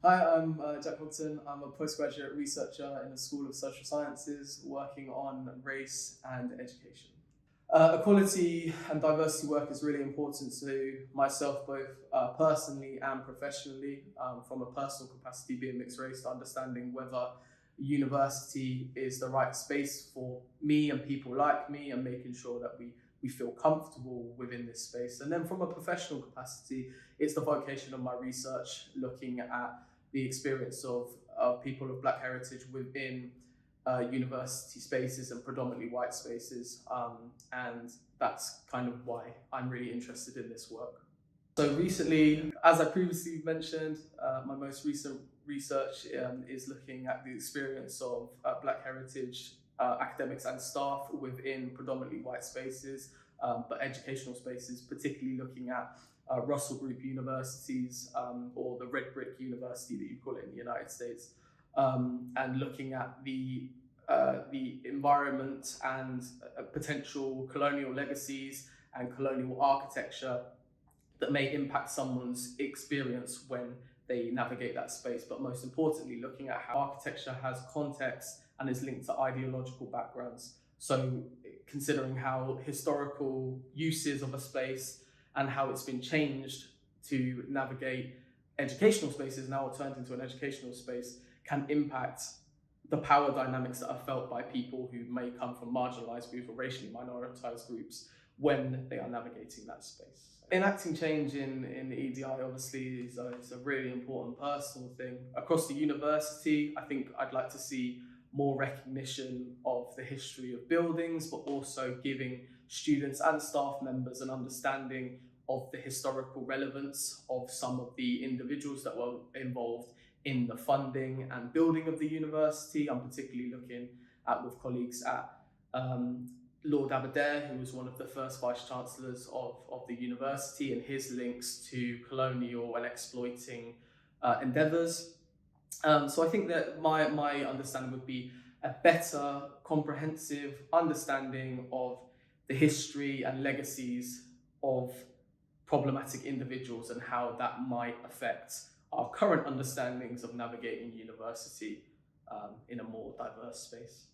Hi, I'm Jack Hogton. I'm a postgraduate researcher in the School of Social Sciences working on race and education. Equality and diversity work is really important to myself, both personally and professionally, from a personal capacity, being mixed race, to understanding whether university is the right space for me and people like me, and making sure that we feel comfortable within this space. And then from a professional capacity, it's the vocation of my research, looking at the experience of people of Black heritage within university spaces and predominantly white spaces. And that's kind of why I'm really interested in this work. So recently, as I previously mentioned, my most recent research is looking at the experience of Black heritage academics and staff within predominantly white spaces, but educational spaces, particularly looking at Russell Group universities, or the Red Brick University that you call it in the United States, and looking at the environment and potential colonial legacies and colonial architecture that may impact someone's experience when they navigate that space. But most importantly, looking at how architecture has context and is linked to ideological backgrounds. So considering how historical uses of a space and how it's been changed to navigate educational spaces, now turned into an educational space, can impact the power dynamics that are felt by people who may come from marginalized groups or racially minoritized groups when they are navigating that space. Enacting change in EDI obviously is a really important personal thing. Across the university, I think I'd like to see more recognition of the history of buildings, but also giving students and staff members an understanding of the historical relevance of some of the individuals that were involved in the funding and building of the university. I'm particularly looking at, with colleagues at Lord Aberdare, who was one of the first vice-chancellors of the university, and his links to colonial and exploiting endeavours. So I think that my understanding would be a better comprehensive understanding of the history and legacies of problematic individuals and how that might affect our current understandings of navigating university in a more diverse space.